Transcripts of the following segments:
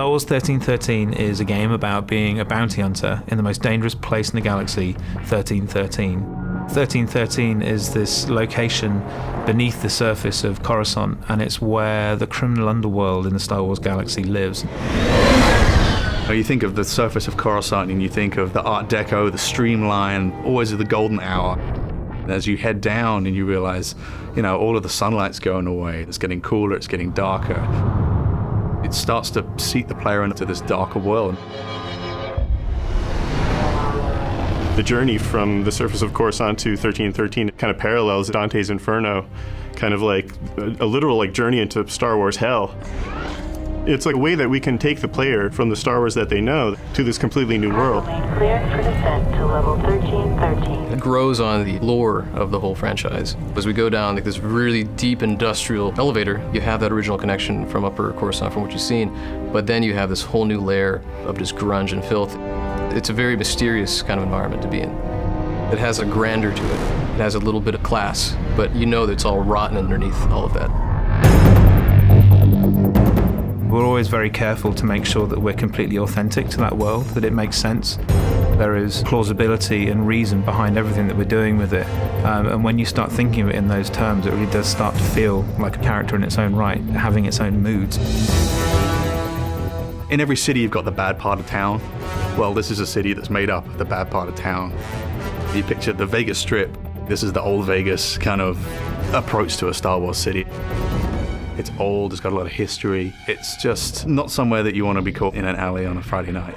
Star Wars 1313 is a game about being a bounty hunter in the most dangerous place in the galaxy, 1313. 1313 is this location beneath the surface of Coruscant, and it's where the criminal underworld in the Star Wars galaxy lives. You think of the surface of Coruscant and you think of the Art Deco, the streamline, always the golden hour. As you head down and you realize, all of the sunlight's going away, it's getting cooler, it's getting darker. It starts to seat the player into this darker world. The journey from the surface of Coruscant to 1313 kind of parallels Dante's Inferno, kind of like a literal journey into Star Wars hell. It's like a way that we can take the player from the Star Wars that they know to this completely new world. Cleared for descent to level 1313. It grows on the lore of the whole franchise. As we go down this really deep industrial elevator, you have that original connection from Upper Coruscant from what you've seen, but then you have this whole new layer of just grunge and filth. It's a very mysterious kind of environment to be in. It has a grandeur to it. It has a little bit of class, but you know that it's all rotten underneath all of that. We're always very careful to make sure that we're completely authentic to that world, that it makes sense. There is plausibility and reason behind everything that we're doing with it. And when you start thinking of it in those terms, it really does start to feel like a character in its own right, having its own moods. In every city, you've got the bad part of town. Well, this is a city that's made up of the bad part of town. You picture the Vegas Strip. This is the old Vegas kind of approach to a Star Wars city. It's old, it's got a lot of history. It's just not somewhere that you want to be caught in an alley on a Friday night.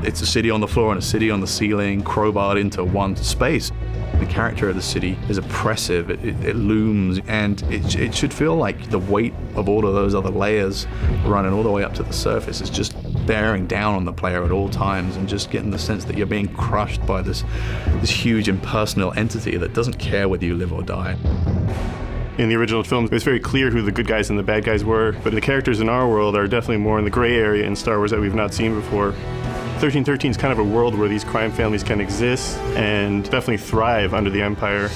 It's a city on the floor and a city on the ceiling, crowbarred into one space. The character of the city is oppressive, it looms, and it should feel like the weight of all of those other layers running all the way up to the surface is just bearing down on the player at all times, and just getting the sense that you're being crushed by this huge impersonal entity that doesn't care whether you live or die. In the original film, it was very clear who the good guys and the bad guys were, but the characters in our world are definitely more in the gray area in Star Wars that we've not seen before. 1313 is kind of a world where these crime families can exist and definitely thrive under the Empire.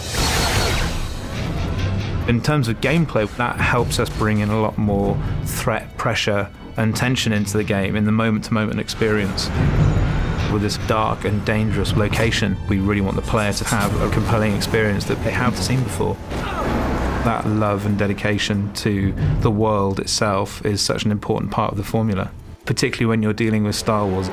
In terms of gameplay, that helps us bring in a lot more threat, pressure, and tension into the game in the moment-to-moment experience. With this dark and dangerous location, we really want the player to have a compelling experience that they haven't seen before. That love and dedication to the world itself is such an important part of the formula, particularly when you're dealing with Star Wars.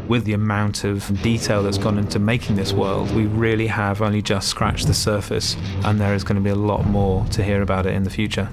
With the amount of detail that's gone into making this world, we really have only just scratched the surface, and there is going to be a lot more to hear about it in the future.